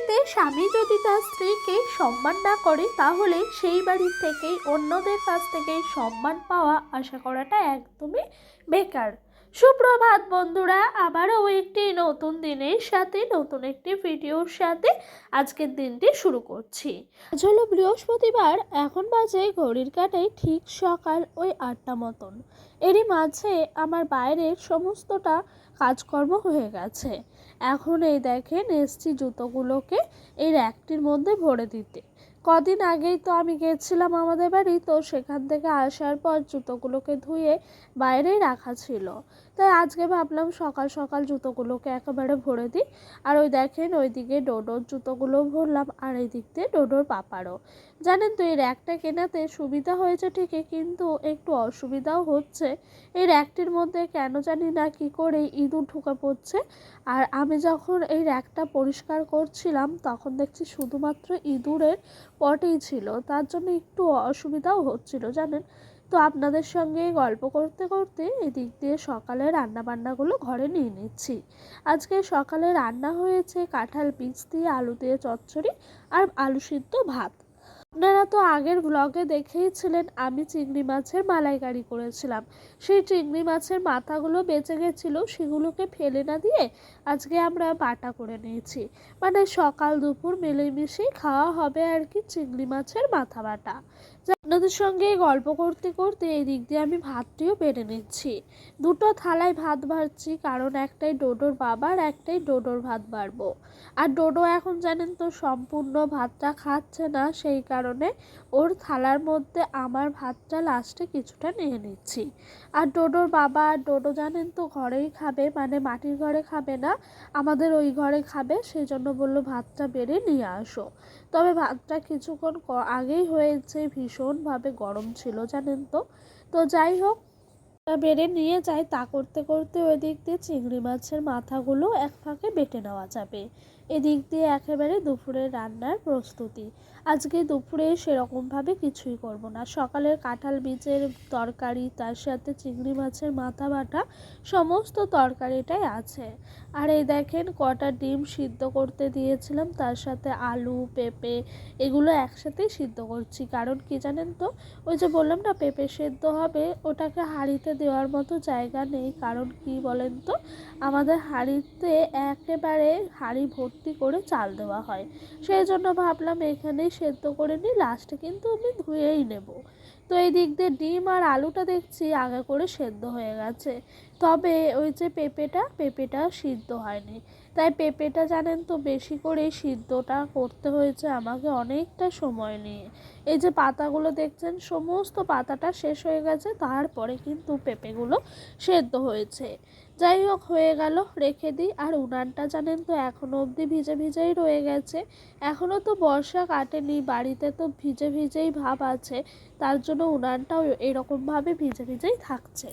বাড়িতে স্বামী যদি তার স্ত্রীকে সম্মান না করে তাহলে সেই বাড়ি থেকেই অন্যদের কাছ থেকে সম্মান পাওয়া আশা করাটা একদমই বেকার। সুপ্রভাত বন্ধুরা, আবারও একটি নতুন দিনের সাথে নতুন একটি ভিডিওর সাথে আজকের দিনটি শুরু করছি। আজ হলো বৃহস্পতিবার, এখন বাজে ঘড়ির কাঁটায় ঠিক সকাল ওই 8টা মতন। এরই মাঝে আমার বাইরের সমস্তটা কাজকর্ম হয়ে গেছে। এখন এই দেখেন এসছি জুতোগুলোকে এই র্যাকটির মধ্যে ভরে দিতে। কদিন আগেই তো আমি গেছিলাম আমাদের বাড়ি, তো সেখান থেকে আসার পর জুতোগুলোকে ধুয়ে বাইরেই রাখা ছিল, তাই আজকে ভাবলাম সকাল সকাল জুতোগুলোকে একেবারে ভরে দিই। আর ওই দেখেন ওইদিকে ডোডোর জুতোগুলোও ভরলাম, আর এই দিক দিয়ে ডোডোর পাপারও। জানেন তো এই র্যাকটা কেনাতে সুবিধা হয়েছে ঠিকই, কিন্তু একটু অসুবিধাও হচ্ছে। এই র্যাকটির মধ্যে কেন জানি না কি করে ইঁদুর ঢুকে পড়ছে। আর আমি যখন এই র্যাকটা পরিষ্কার করছিলাম তখন দেখছি শুধুমাত্র ইঁদুরের পটেই ছিল, তার জন্য একটু অসুবিধাও হচ্ছিল জানেন। তো আপনাদের সঙ্গে গল্প করতে করতে এদিক দিয়ে সকালে রান্নাবান্নাগুলো ঘরে নিয়ে নিচ্ছি। আজকে সকালে রান্না হয়েছে কাঁঠাল বীজ দিয়ে আলু দিয়ে চচ্চড়ি আর আলু সিদ্ধ ভাত। আপনারা তো আগের ব্লগে দেখেইছিলেন আমি চিংড়ি মাছের মালাইকারি করেছিলাম। সেই চিংড়ি মাছের মাথাগুলো বেঁচে গেছিলো, সেগুলোকে ফেলে না দিয়ে আজকে আমরা বাটা করে নিয়েছি। মানে সকাল দুপুর মিলেমিশেই খাওয়া হবে আর কি, চিংড়ি মাছের মাথা বাটা। আপনাদের সঙ্গে গল্প করতে করতে এই দিক দিয়ে আমি ভাতটিও বেড়ে নিচ্ছি। দুটো থালায় ভাত বাড়ছি, কারণ একটাই ডোডোর বাবার, একটাই ডোডোর ভাত বাড়বো। আর ডোডো এখন জানেন তো সম্পূর্ণ ভাতটা খাচ্ছে না, সেই কারণে ওর থালার মধ্যে আমার ভাতটা লাস্টে কিছুটা নিয়ে নিচ্ছি। আর ডোডোর বাবা আর ডোডো জানেন তো ঘরেই খাবে, মানে মাটির ঘরে খাবে না, আমাদের ওই ঘরে খাবে, সেই জন্য বললো ভাতটা বেড়ে নিয়ে আসো। তবে ভাতটা কিছুক্ষণ আগেই হয়েছে, ভীষণভাবে গরম ছিল জানেন তো। তো যাই হোক, বেড়ে নিয়ে যাই, তা করতে করতে ওই দিক দিয়ে চিংড়ি মাছের মাথাগুলো এক ফাঁকে বেটে নেওয়া যাবে। এদিক দিয়ে একেবারে দুপুরের রান্নার প্রস্তুতি। আজকে দুপুরে সেরকমভাবে কিছুই করব না, সকালের কাঁঠাল বীজের তরকারি তার সাথে চিংড়ি মাছের মাথা বাটা সমস্ত তরকারিটাই আছে। আর এই দেখেন কটা ডিম সিদ্ধ করতে দিয়েছিলাম, তার সাথে আলু পেঁপে এগুলো একসাথেই সিদ্ধ করছি। কারণ কি জানেন তো, ওই যে বললাম না পেঁপে সেদ্ধ হবে, ওটাকে হাঁড়িতে দেওয়ার মতো জায়গা নেই। কারণ কি বলেন তো, আমাদের হাঁড়িতে একেবারে হাঁড়ি ভর্তি করে চাল দেওয়া হয়, সেই জন্য ভাবলাম এখানেই সেদ্ধ করে নিই, লাস্টে কিন্তু আমি ধুয়েই নেব। তো এই দিক দিয়ে ডিম আর আলুটা দেখছি আগে করে সেদ্ধ হয়ে গেছে, তবে ওই যে পেঁপেটা সিদ্ধ হয়নি। তাই পেঁপেটা জানেন তো বেশি করে সিদ্ধটা করতে হয়েছে আমাকে অনেকটা সময় নিয়ে। এই যে পাতাগুলো দেখছেন সমস্ত পাতাটা শেষ হয়ে গেছে, তারপরে কিন্তু পেঁপেগুলো সেদ্ধ হয়েছে। যাই হোক হয়ে গেল, রেখে দিই। আর উনানটা জানেন তো এখনও অবধি ভিজে ভিজেই রয়ে গেছে, এখনও তো বর্ষা কাটেনি, বাড়িতে তো ভিজে ভিজেই ভাব আছে, তার জন্য উনানটাও এরকমভাবে ভিজে ভিজেই থাকছে।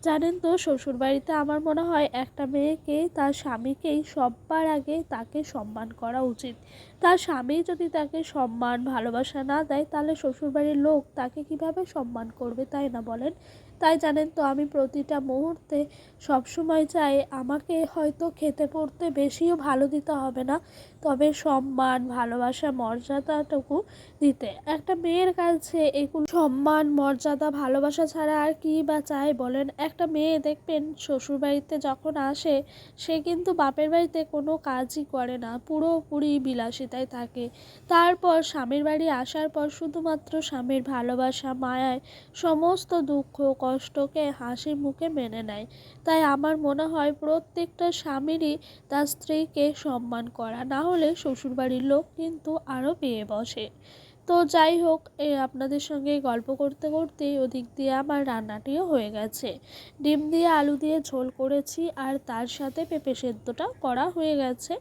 জানেন তো শ্বশুরবাড়িতে আমার মনে হয় একটা মেয়েকে তার স্বামীকেই সবার আগে তাকে সম্মান করা উচিত। তার স্বামী যদি তাকে সম্মান ভালোবাসা না দেয় তাহলে শ্বশুরবাড়ির লোক তাকে কিভাবে সম্মান করবে, তাই না বলেন? তাই জানেন তো আমি প্রতিটা মুহূর্তে সবসময় চাই আমাকে হয়তো খেতে পড়তে বেশিও ভালো দিতে হবে না, তবে সম্মান ভালোবাসা মর্যাদাটুকু দিতে। একটা মেয়ের কাছে এগুলো সম্মান মর্যাদা ভালোবাসা ছাড়া আর কি বা চায় বলেন? একটা মেয়ে দেখবেন শ্বশুরবাড়িতে যখন আসে সে কিন্তু বাপের বাড়িতে কোনো কাজই করে না, পুরোপুরি বিলাসিতায় থাকে। তারপর স্বামীর বাড়ি আসার পর শুধুমাত্র স্বামীর ভালোবাসা মায়ায় সমস্ত দুঃখ কষ্টকে হাসি মুখে মেনে নেয়। তাই আমার মনে হয় প্রত্যেকটা স্বামীরই তার স্ত্রীকে সম্মান করা, না হলে শ্বশুরবাড়ির লোক কিন্তু আরও পেয়ে বসে। তো যাই হোক, আপনাদের সঙ্গে গল্প করতে করতেই ওদিক দিয়ে আমার রান্নাটিও হয়ে গেছে। ডিম দিয়ে আলু দিয়ে ঝোল করেছি, আর তার সাথে পেঁপে সেদ্ধটা করা হয়ে গেছে।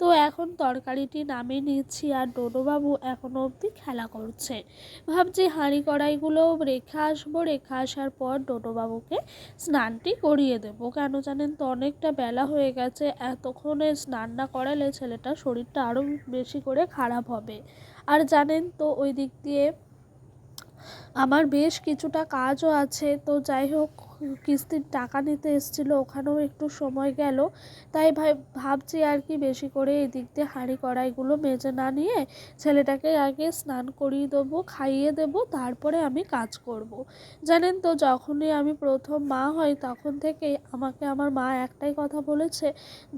তো এখন তরকারিটি নামিয়ে নিচ্ছি, আর ডোডোবাবু এখনও অবধি খেলা করছে। ভাবছি হাঁড়ি কড়াইগুলো রেখে আসবো, রেখে আসার পর ডোডোবাবুকে স্নানটি করিয়ে দেবো। কেন জানেন তো অনেকটা বেলা হয়ে গেছে, এতক্ষণে স্নান না করালে ছেলেটার শরীরটা আরও বেশি করে খারাপ হবে। আর জানেন তো ওই দিক দিয়ে আমার বেশ কিছুটা কাজও আছে। তো যাই হোক, কিস্তির টাকা নিতে এসেছিলো, ওখানেও একটু সময় গেল। তাই ভাবছি আর কি বেশি করে এদিক দিয়ে হাঁড়ি কড়াইগুলো মেজে না নিয়ে ছেলেটাকে আগে স্নান করিয়ে দেবো, খাইয়ে দেবো, তারপরে আমি কাজ করব। জানেন তো, যখনই আমি প্রথম মা হই তখন থেকেই আমাকে আমার মা একটাই কথা বলেছে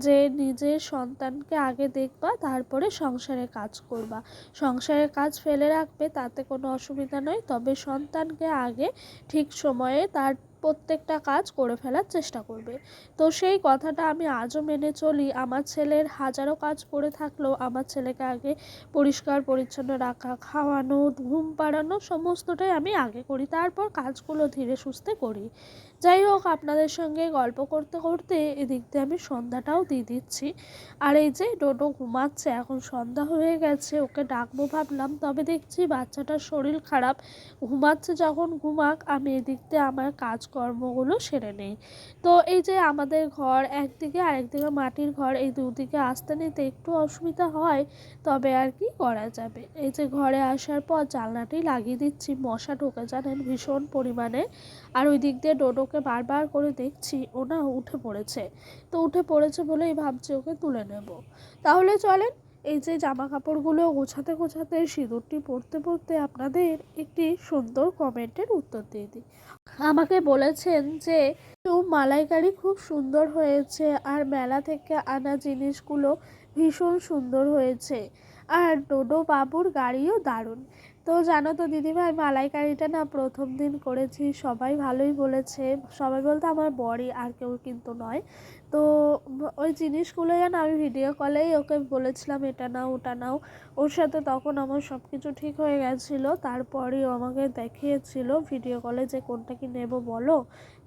যে নিজের সন্তানকে আগে দেখবা, তারপরে সংসারে কাজ করবা। সংসারের কাজ ফেলে রাখবে তাতে কোনো অসুবিধা নয়, তবে সন্তানকে আগে ঠিক সময়ে তার প্রত্যেকটা কাজ করে ফেলার চেষ্টা করবে। তো সেই কথাটা আমি আজও মেনে চলি। আমার ছেলের হাজারো কাজ পড়ে থাকলেও আমার ছেলেকে আগে পরিষ্কার পরিচ্ছন্ন রাখা, খাওয়ানো, ঘুম পাড়ানো সমস্তটাই আমি আগে করি, তারপর কাজগুলো ধীরে সুস্থে করি। যাই হোক, আপনাদের সঙ্গে গল্প করতে করতে এদিক দিয়ে আমি সন্ধ্যাটাও দিয়ে দিচ্ছি। আর এই যে ডোডো ঘুমাচ্ছে, এখন সন্ধ্যা হয়ে গেছে, ওকে ডাকবো ভাবলাম, তবে দেখছি বাচ্চাটার শরীর খারাপ, ঘুমাচ্ছে যখন ঘুমাক, আমি এদিক দিয়ে আমার কাজকর্মগুলো সেরে নেই। তো এই যে আমাদের ঘর একদিকে আরেকদিকে মাটির ঘর, এই দুদিকে আসতে নিতে একটু অসুবিধা হয়, তবে আর কি করা যাবে। এই যে ঘরে আসার পর জানলাটি লাগিয়ে দিচ্ছি, মশা ঢোকে জানেন ভীষণ পরিমাণে। আর ওই দিক দিয়ে ডোডোকে বারবার করে দেখছি ও না উঠে পড়েছে, তো উঠে পড়েছে বলেই ভাবছি ওকে তুলে নেব। তাহলে চলেন, এই যে জামা কাপড়গুলো গোছাতে গোছাতে সিঁদুরটি পরতে পরতে আপনাদের একটি সুন্দর কমেন্টের উত্তর দিয়ে দিই। আমাকে বলেছেন যে মালাইকারি খুব সুন্দর হয়েছে, আর মেলা থেকে আনা জিনিসগুলো ভীষণ সুন্দর হয়েছে, আর ডোডো বাবুর গাড়িও দারুণ। তো জানো তো দিদিভাই, মালাইকারিটা না প্রথম দিন করেছি, সবাই ভালোই বলেছে, সবাই বলতে আমার বরই, আর কেউ কিন্তু নয়। তো ওই জিনিসগুলো যেন আমি ভিডিও কলেই ওকে বলেছিলাম এটা নাও ওটা নাও, ওর সাথে তখন আমার সব কিছু ঠিক হয়ে গেছিলো। তারপরেই ও আমাকে দেখিয়েছিল ভিডিও কলে যে কোনটা কি নেব বলো,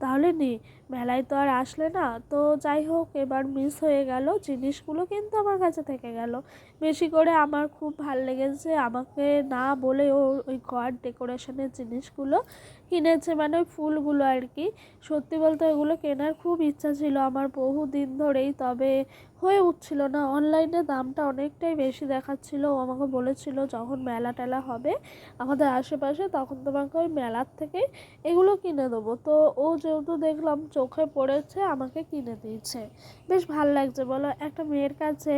তাহলে নি, মেলায় তো আর আসলে না। তো যাই হোক, এবার মিস হয়ে গেল, জিনিসগুলো কিন্তু আমার কাছে থেকে গেল। বেশি করে আমার খুব ভাল লেগেছে, আমাকে না বলে ও ওই ঘর ডেকোরেশনের জিনিসগুলো কিনেছে, মানে ওই ফুলগুলো আর কি। সত্যি বলতে ওগুলো কেনার খুব ইচ্ছা ছিল আমার বহু দিন ধরেই, তবে হয়ে উঠছিল না। অনলাইনে দামটা অনেকটাই বেশি দেখাচ্ছিল। ও আমাকে বলেছিল যখন মেলা টেলা হবে আমাদের আশেপাশে তখন তোমাকে ওই মেলার থেকেই এগুলো কিনে দেবো। তো ও যেহেতু দেখলাম চোখে পড়েছে, আমাকে কিনে দিয়েছে। বেশ ভাল লাগছে বলো, একটা মেয়ের কাছে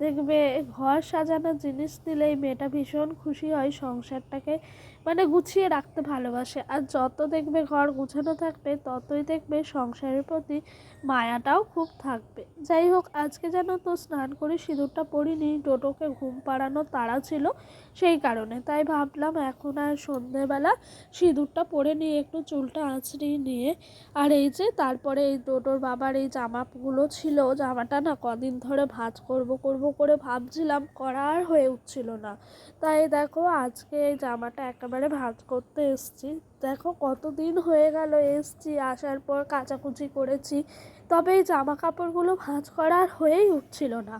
দেখবে ঘর সাজানোর জিনিস দিলেই মেয়েটা ভীষণ খুশি হয়, সংসারটাকে মানে গুছিয়ে রাখতে ভালোবাসে। আর যত দেখবে ঘর গুছানো থাকবে ততই দেখবে সংসারের প্রতি মায়াটাও খুব থাকবে। যাই হোক, আজকে যেন তো স্নান করে সিঁদুরটা পরিনি, ডোডোকে ঘুম পাড়ানো তাড়া ছিল সেই কারণে, তাই ভাবলাম এখন আর সন্ধেবেলা সিঁদুরটা পরে নিয়ে একটু চুলটা আঁচড়িয়ে নিয়ে, আর এই যে তারপরে এই ডোডোর বাবার এই জামাগুলো ছিল, জামাটা না কদিন ধরে ভাঁজ করব করব করে ভাবছিলাম, করা আর হয়ে উঠছিল না। তাই দেখো আজকে এই জামাটা একেবারে ভাঁজ করতে এসছি। দেখো কতদিন হয়ে গেল এসছি, আসার পর কাচাকুচি করেছি, তবে এই জামা কাপড়গুলো ভাঁজ করা আর হয়েই উঠছিল না।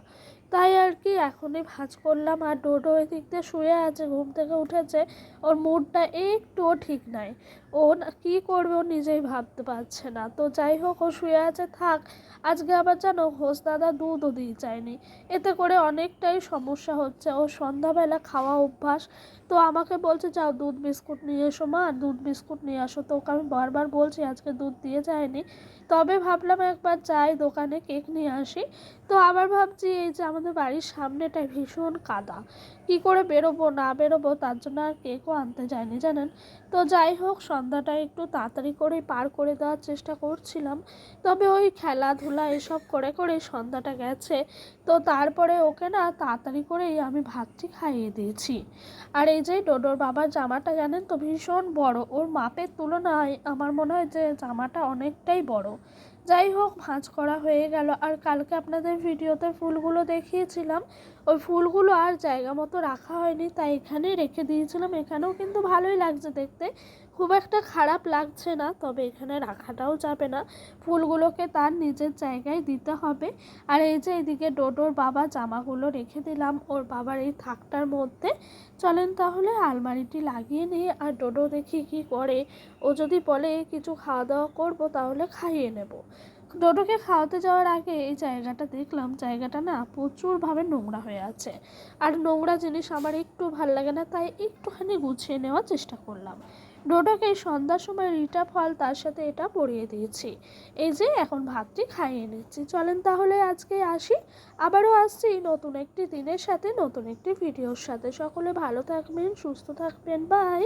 তাই আর কি এখনই ভাঁজ করলাম। আর ডোডো এদিক দিয়ে শুয়ে আছে, ঘুম থেকে উঠেছে, ওর মুডটা একটুও ঠিক নাই, ও কী করবে ও নিজেই ভাবতে পারছে না। তো যাই হোক, ও শুয়ে আছে থাক। আজকে আবার জানো ঘোষ দাদা দুধও দিয়ে চায়নি, এতে করে অনেকটাই সমস্যা হচ্ছে। ও সন্ধ্যাবেলা খাওয়া অভ্যাস, তো আমাকে বলছে যাও দুধ বিস্কুট নিয়ে এসো মা, দুধ বিস্কুট নিয়ে আসো। তো ওকে আমি বারবার বলছি আজকে দুধ দিয়ে যায়নি, তবে ভাবলাম একবার যাই দোকানে কেক নিয়ে আসি। তো আবার ভাবছি এই যে আমাদের বাড়ির সামনেটায় ভীষণ কাদা, কি করে বেরোবো না বেরোবো, তার জন্য আর কেকও আনতে যায়নি জানেন। তো যাই হোক, সন্ধ্যাটা একটু তাড়াতাড়ি করেই পার করে দেওয়ার চেষ্টা করছিলাম, তবে ওই খেলাধুলা এসব করে করে সন্ধ্যাটা গেছে। তো তারপরে ওকে না তাড়াতাড়ি করেই আমি ভাতটি খাইয়ে দিয়েছি। আর এই যে ডোডোর বাবার জামাটা জানেন তো ভীষণ বড়, ওর মাপের তুলনায় আমার মনে হয় যে জামাটা অনেকটাই বড়। যাই হোক, ভাঁজ করা হয়ে গেল। আর কালকে আপনাদের ভিডিওতে ফুলগুলো দেখিয়েছিলাম, ওই ফুলগুলো আর জায়গা মতো রাখা হয়নি, তাই এখানেই রেখে দিয়েছিলাম। এখানেও কিন্তু ভালোই লাগছে দেখতে, খুব একটা খারাপ লাগছে না, তবে এখানে রাখাটাও যাবে না, ফুলগুলোকে তার নিজের জায়গায় দিতে হবে। আর এই যে এদিকে ডোডোর বাবা জামাগুলো রেখে দিলাম ওর বাবার এই থাকটার মধ্যে। চলেন তাহলে আলমারিটি লাগিয়ে নিয়ে, আর ডোডো দেখি কি করে, ও যদি বলে কিছু খাওয়া দাওয়া করবো তাহলে খাইয়ে নেব। ডোডোকে খাওয়াতে যাওয়ার আগে এই জায়গাটা দেখলাম, জায়গাটা না প্রচুরভাবে নোংরা হয়ে আছে, আর নোংরা জিনিস আমার একটু ভাল লাগে না, তাই একটুখানি গুছিয়ে নেওয়ার চেষ্টা করলাম। ডোডোকে সন্ধ্যার সময় রিটা ফল তার সাথে এটা পরিয়ে দিয়েছি। এই যে এখন ভাতটি খাইয়ে নিচ্ছি। চলেন তাহলে আজকে আসি, আবারও আসছি নতুন একটি দিনের সাথে, নতুন একটি ভিডিওর সাথে। সকলে ভালো থাকবেন, সুস্থ থাকবেন, বাই।